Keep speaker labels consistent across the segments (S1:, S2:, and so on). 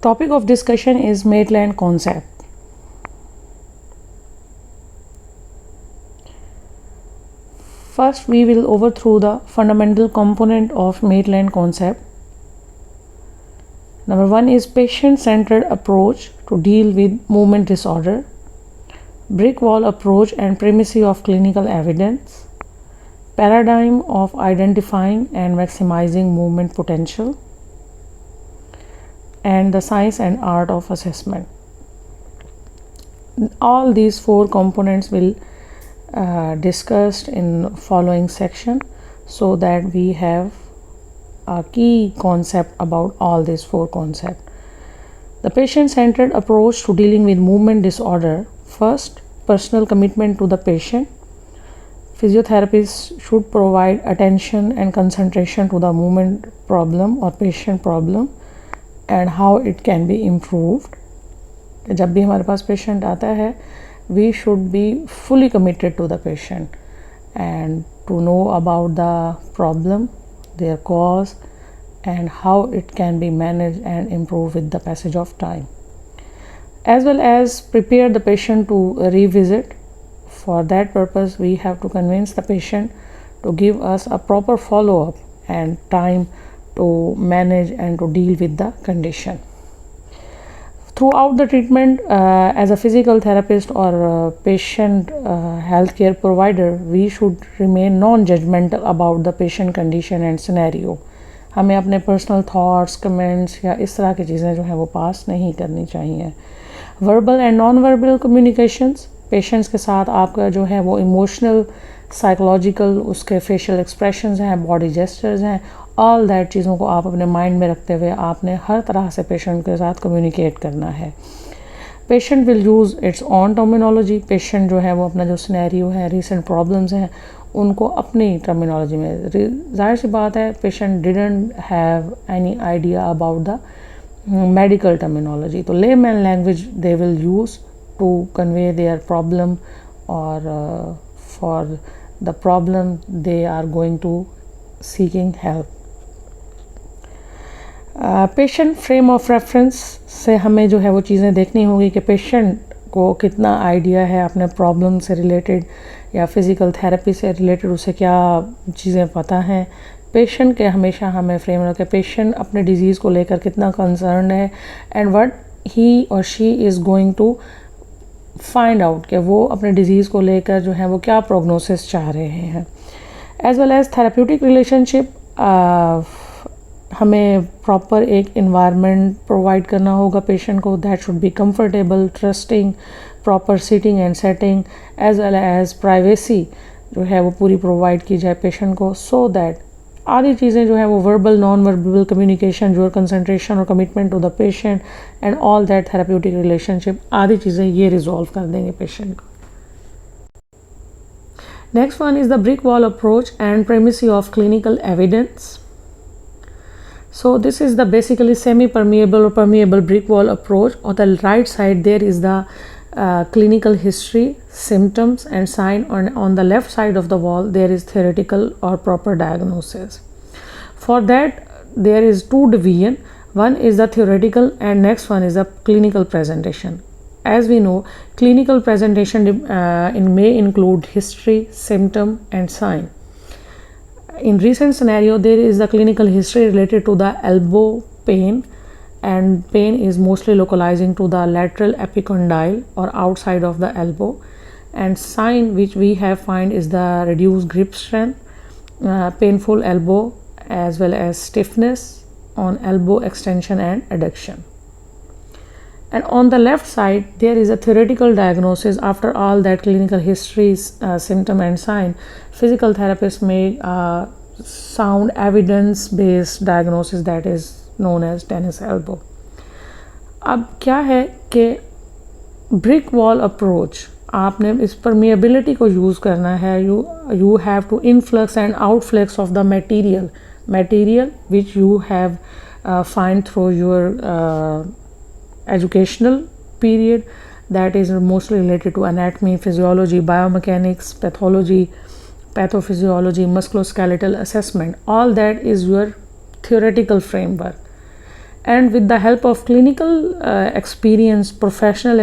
S1: Topic of discussion is Maitland Concept. First, we will overthrow the fundamental component of Maitland Concept. Number one is patient-centered approach to deal with movement disorder, brick wall approach and primacy of clinical evidence, paradigm of identifying and maximizing movement potential, and the science and art of assessment. All these four components will discussed in following section, so that we have a key concept about all these four concepts. The patient-centered approach to dealing with movement disorder. First, personal commitment to the patient. Physiotherapists should provide attention and concentration to the movement problem or patient problem and how it can be improved. जब भी हमारे पास patient आता है, we should be fully committed to the patient and to know about the problem, their cause, and how it can be managed and improved with the passage of time, as well as prepare the patient to revisit. For that purpose, we have to convince the patient to give us a proper follow-up and time to manage and to deal with the condition. Throughout the treatment, as a physical therapist or patient healthcare provider, we should remain non-judgmental about the patient condition and scenario. हमें अपने personal thoughts, comments या इस तरह की चीज़ें जो हैं वो पास नहीं करनी चाहिए. Verbal and non verbal communications, patients के साथ आपका जो है वो इमोशनल, साइकोलॉजिकल, उसके फेशियल एक्सप्रेशंस हैं, बॉडी जेस्चर्स हैं, ऑल दैट चीज़ों को आप अपने माइंड में रखते हुए आपने हर तरह से पेशेंट के साथ कम्युनिकेट करना है. Patient will use it's on terminology. Patient जो है वो अपना जो सिनेरियो है, रीसेंट प्रॉब्लम्स हैं, उनको अपनी टर्मिनोलॉजी में. जाहिर सी बात है, patient didn't have any idea about the medical terminology, तो layman language they will use to convey their problem और for the problem they are going to seeking help. Patient frame of reference से हमें जो है वो चीज़ें देखनी होगी कि पेशेंट को कितना आइडिया है अपने प्रॉब्लम से रिलेटेड या फिज़िकल थेरेपी से रिलेटेड, उसे क्या चीज़ें पता हैं. पेशेंट के हमेशा हमें फ्रेम रखें, पेशेंट अपने डिज़ीज़ को लेकर कितना कंसर्न है एंड व्हाट ही और she is going to find out, कि वो अपने डिज़ीज़ को लेकर जो है वो क्या प्रोग्नोसिस चाह रहे हैं. As well as therapeutic relationship, हमें प्रॉपर एक इन्वायरमेंट प्रोवाइड करना होगा पेशेंट को. That should be comfortable, trusting, proper seating and setting, as well as privacy जो है वो पूरी प्रोवाइड की जाए पेशेंट को, सो दैट आधी चीज़ें जो है वो verbal, non verbal communication, your concentration और commitment to the patient and all that therapeutic relationship, आधी चीज़ें ये रिजॉल्व कर देंगे पेशेंट को. Next one is the brick wall approach and primacy of clinical evidence. So this is the basically semi-permeable or permeable brick wall approach. On the right side there is the clinical history, symptoms and sign. On the left side of the wall there is theoretical or proper diagnosis. For that there is two division. One is the theoretical and next one is the clinical presentation. As we know, clinical presentation may include history, symptom and sign. In recent scenario, there is the clinical history related to the elbow pain, and pain is mostly localizing to the lateral epicondyle or outside of the elbow, and sign which we have find is the reduced grip strength, painful elbow as well as stiffness on elbow extension and adduction. And on the left side there is a theoretical diagnosis. After all that clinical histories, symptom and sign, physical therapists make sound evidence based diagnosis that is known as tennis elbow. अब क्या है कि brick wall approach, आपने इस permeability को use करना है. you have to influx and outflux of the material which you have find through your educational period, that is mostly related to anatomy, physiology, biomechanics, pathology, pathophysiology, musculoskeletal assessment. All that is your theoretical framework. and with the help of clinical experience, professional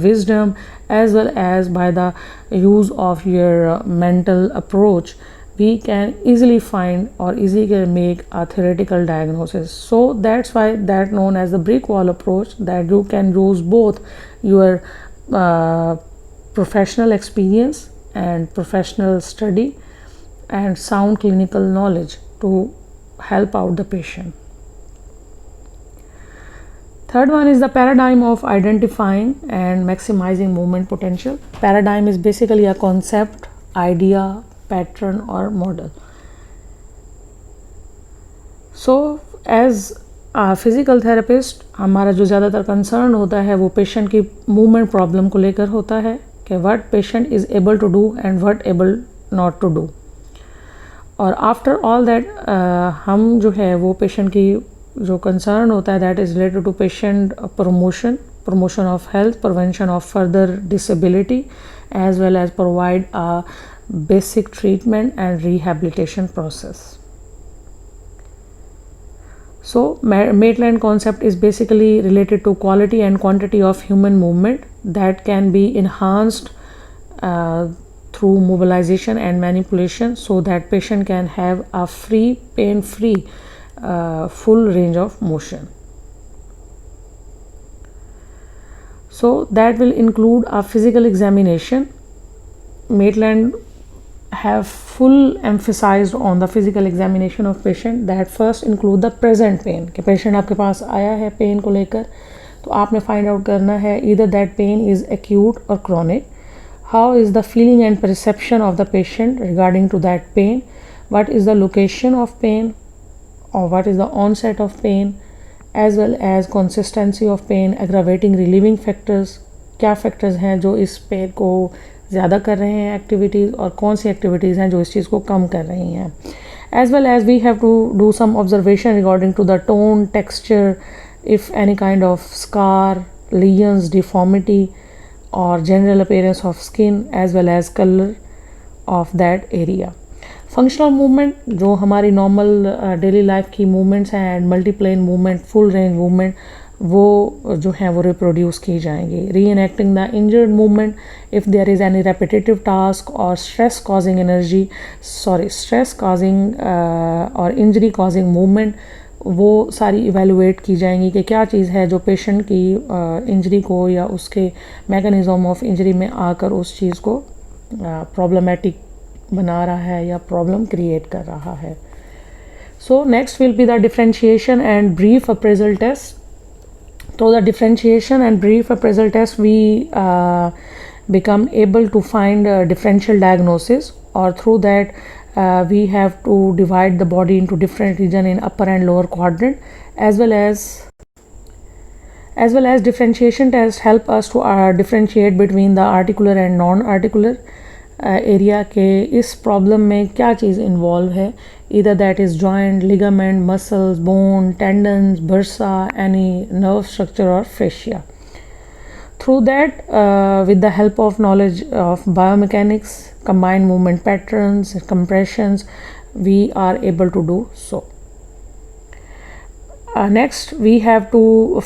S1: wisdom, as well as by the use of your mental approach, we can easily find or easily can make a theoretical diagnosis. So that's why that known as the brick wall approach, that you can use both your professional experience and professional study and sound clinical knowledge to help out the patient. Third one is the paradigm of identifying and maximizing movement potential. Paradigm is basically a concept, idea, pattern or model. So as a physical therapist, हमारा जो ज़्यादातर concern होता है वो patient की movement problem को लेकर होता है कि what patient is able to do and what able not to do. और आफ्टर ऑल दैट हम जो है वो पेशेंट की जो कंसर्न होता है that is related to patient promotion of health, prevention of further disability, as well as provide a basic treatment and rehabilitation process. So Maitland concept is basically related to quality and quantity of human movement that can be enhanced through mobilization and manipulation, so that patient can have a free, pain-free, full range of motion. So that will include a physical examination. Maitland have full emphasized on the physical examination of patient that first include the present pain. कि patient आपके पास आया है pain को लेकर, तो आपने find out करना है either that pain is acute or chronic. How is the feeling and perception of the patient regarding to that pain? What is the location of pain, or what is the onset of pain, as well as consistency of pain, aggravating relieving factors, क्या factors हैं जो इस pain को ज़्यादा कर रहे हैं activities, और कौन सी एक्टिविटीज़ हैं जो इस चीज़ को कम कर रही हैं. As well as we have to do some observation regarding to the tone, texture, if any kind of scar, lesions, deformity or general appearance of skin, as well as color of that area. Functional movement जो हमारी normal daily life की movements हैं and multiplane movement, full range movement, वो जो हैं वो reproduce की जाएंगी. Reenacting the injured movement if there is any repetitive task or stress causing or injury causing movement, वो सारी इवेलुएट की जाएंगी कि क्या चीज़ है जो पेशेंट की इंजरी को या उसके मैकेनिज़्म ऑफ इंजरी में आकर उस चीज़ को प्रॉब्लमेटिक बना रहा है या प्रॉब्लम क्रिएट कर रहा है. So next will be the differentiation and brief appraisal test. तो the differentiation and brief appraisal test we become able to find differential diagnosis, or through that we have to divide the body into different region in upper and lower quadrant, as well as differentiation tests help us to differentiate between the articular and non-articular area के इस problem में क्या चीज़ involve है, either that is joint, ligament, muscles, bone, tendons, bursa, any nerve structure or fascia. Through that, with the help of knowledge of biomechanics, combined movement patterns, compressions, we are able to do so. Next, we have to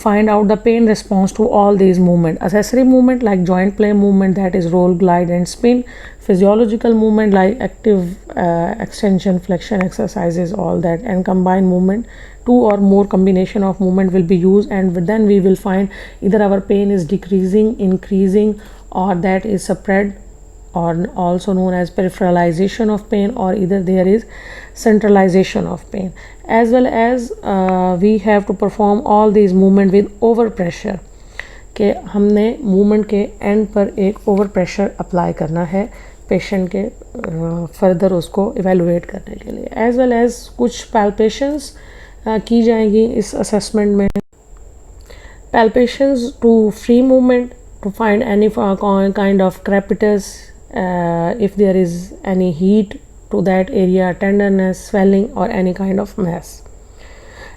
S1: find out the pain response to all these movement. Accessory movement like joint plane movement, that is roll, glide and spin. Physiological movement like active extension, flexion exercises, all that. And combined movement, 2 or more combination of movement will be used, and then we will find either our pain is decreasing, increasing, or that is spread, or also known as peripheralization of pain, or either there is centralization of pain. As well as we have to perform all these movement with over pressure, कि हमने movement के end पर एक over pressure apply करना है patient के further उसको evaluate करने के लिए. As well as कुछ palpations की जाएंगी इस assessment में. Palpations to free movement, to find any kind of crepitus, if there is any heat to that area, tenderness, swelling or any kind of mass.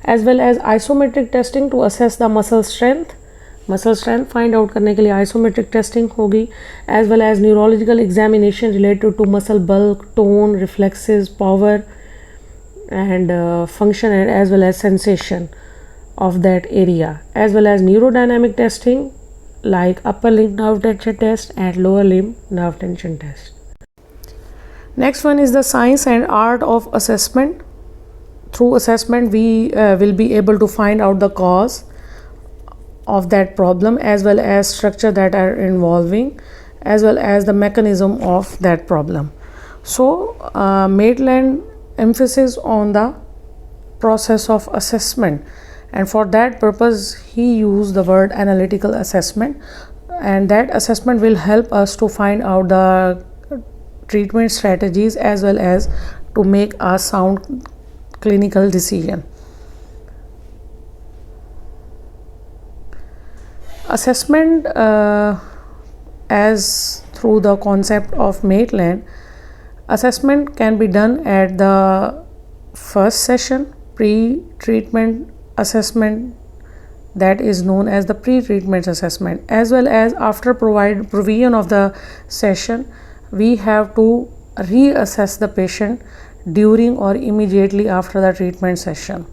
S1: As well as isometric testing to assess the muscle strength. Muscle strength find out करने के लिए isometric testing होगी. As well as neurological examination related to muscle bulk, tone, reflexes, power and function, and as well as sensation.
S2: of that area, as well as neurodynamic testing like upper limb nerve tension test and lower limb nerve tension test. Next one is the science and art of assessment. Through assessment, we will be able to find out the cause of that problem, as well as structure that are involving, as well as the mechanism of that problem. So Maitland emphasis on the process of assessment, and for that purpose he used the word analytical assessment, and that assessment will help us to find out the treatment strategies as well as to make a sound clinical decision. Assessment as through the concept of Maitland, assessment can be done at the first session, pre-treatment assessment, that is known as the pre-treatment assessment, as well as after provision of the session, we have to reassess the patient during or immediately after the treatment session.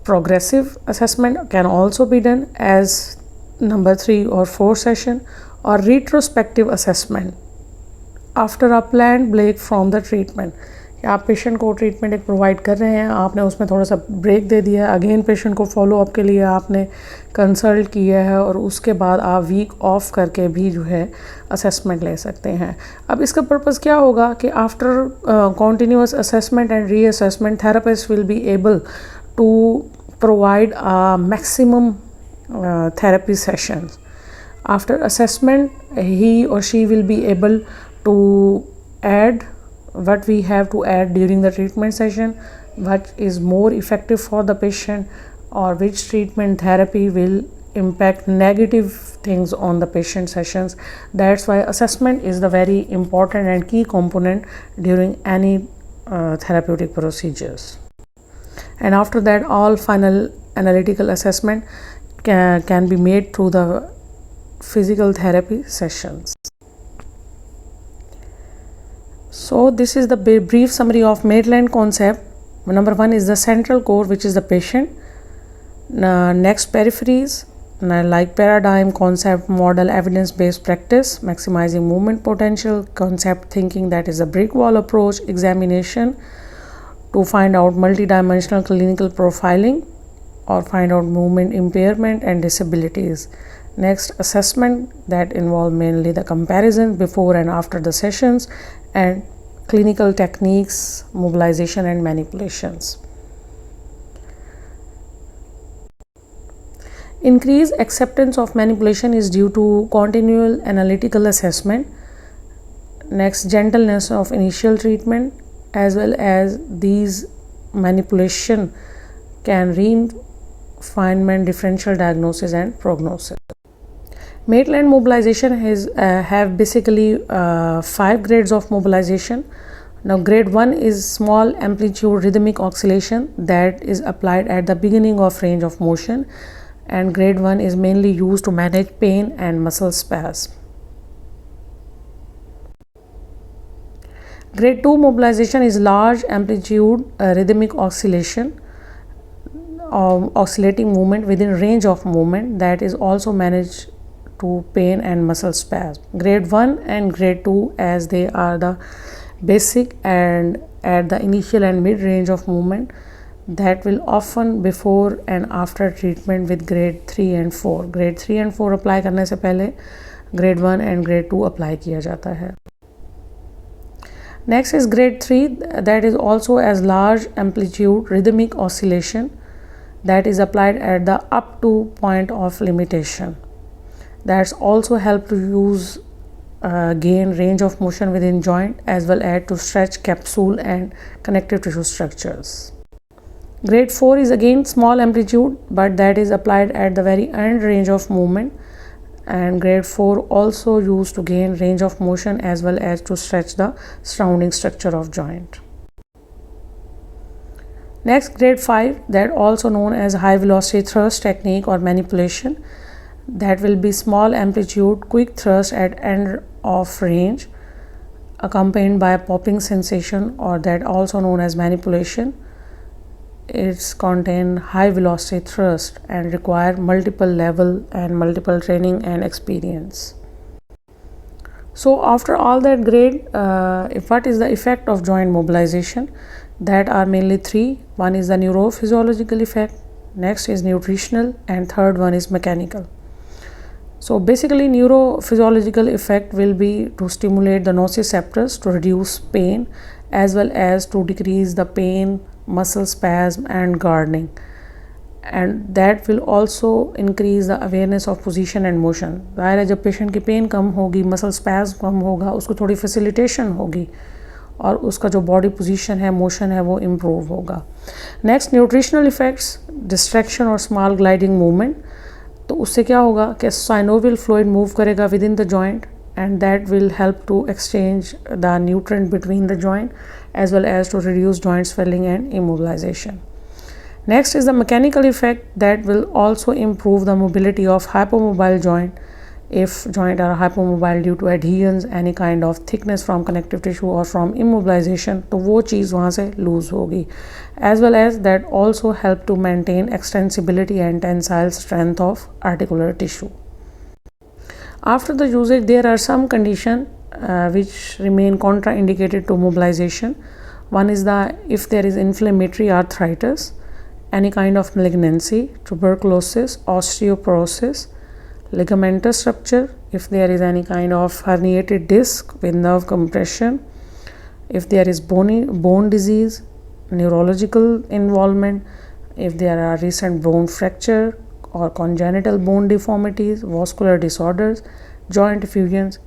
S2: Progressive assessment can also be done as number 3 or 4 session, or retrospective assessment after a planned break from the treatment. आप patient को treatment एक provide कर रहे हैं, आपने उसमें थोड़ा सा ब्रेक दे दिया है, अगेन पेशेंट को फॉलोअप के लिए आपने कंसल्ट किया है, और उसके बाद आप वीक ऑफ करके भी जो है असेसमेंट ले सकते हैं. अब इसका पर्पस क्या होगा कि after continuous assessment and reassessment, therapist will be able to provide maximum therapy sessions. After assessment, he or she will be able to add what we have to add during the treatment session, what is more effective for the patient, or which treatment therapy will impact negative things on the patient sessions. That's why assessment is the very important and key component during any therapeutic procedures. And after that, all final analytical assessment can be made through the physical therapy sessions. So this is the brief summary of Maitland concept. Number 1 is the central core, which is the patient. Next, peripheries like paradigm, concept, model, evidence-based practice, maximizing movement potential, concept thinking, that is a brick wall approach, examination to find out multidimensional clinical profiling or find out movement impairment and disabilities. Next, assessment, that involve mainly the comparison before and after the sessions, and clinical techniques, mobilization and manipulations. Increased acceptance of manipulation is due to continual analytical assessment. Next, gentleness of initial treatment, as well as these manipulation can refinement differential diagnosis and prognosis. Maitland mobilization have basically 5 grades of mobilization. Now, grade 1 is small amplitude rhythmic oscillation that is applied at the beginning of range of motion, and grade 1 is mainly used to manage pain and muscle spasm. Grade 2 mobilization is large amplitude rhythmic oscillation, oscillating movement within range of movement that is also managed to pain and muscle spasm. Grade 1 and grade 2, as they are the basic and at the initial and mid range of movement, that will often before and after treatment with grade 3 and 4. Grade 3 and 4 apply करने से पहले grade 1 and grade 2 apply किया जाता है. Next is grade 3, that is also as large amplitude rhythmic oscillation that is applied at the up to point of limitation. That's also help to use gain range of motion within joint, as well as to stretch capsule and connective tissue structures. Grade 4 is again small amplitude, but that is applied at the very end range of movement, and grade 4 also used to gain range of motion as well as to stretch the surrounding structure of joint. Next, grade 5, that also known as high velocity thrust technique or manipulation, that will be small amplitude quick thrust at end of range accompanied by a popping sensation, or that also known as manipulation, it's contain high velocity thrust and require multiple level and multiple training and experience. So after all that great, what is the effect of joint mobilization? That are mainly three. One is the neurophysiological effect, next is nutritional, and third one is mechanical. So basically neurophysiological effect will be to stimulate the nociceptors to reduce pain as well as to decrease the pain, muscle spasm and gardening, and that will also increase the awareness of position and motion. ज़ाहिर है जब patient की pen कम होगी, muscle spasm कम होगा, उसको थोड़ी facilitation होगी और उसका जो बॉडी पोजीशन है, मोशन है, वो इम्प्रूव होगा. नेक्स्ट न्यूट्रिशनल इफेक्ट्स, डिस्ट्रैक्शन और स्मॉल ग्लाइडिंग मूवमेंट. तो उससे क्या होगा कि साइनोवियल फ्लूइड मूव करेगा with in the joint and that will help to exchange the nutrient between the joint as well as to reduce joint swelling and immobilization. Next is the mechanical effect that will also improve the mobility of hypomobile joint. If joint are hypomobile due to adherence, any kind of thickness from connective tissue or from immobilization, तो वो चीज़ वहाँ से lose होगी. As well as that also help to maintain extensibility and tensile strength of articular tissue. After the usage, there are some conditions which remain contraindicated to mobilization. One is if there is inflammatory arthritis, any kind of malignancy, tuberculosis, osteoporosis, ligamentous rupture, if there is any kind of herniated disc with nerve compression, if there is bone disease, neurological involvement, if there are recent bone fracture or congenital bone deformities, vascular disorders, joint fusions.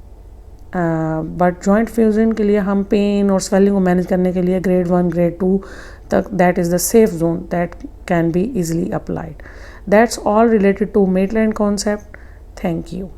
S2: But joint fusion के लिए हम pen और swelling को manage करने के लिए grade 1, grade 2 तक, that is the safe zone that can be easily applied. That's all related to Maitland concept. Thank you.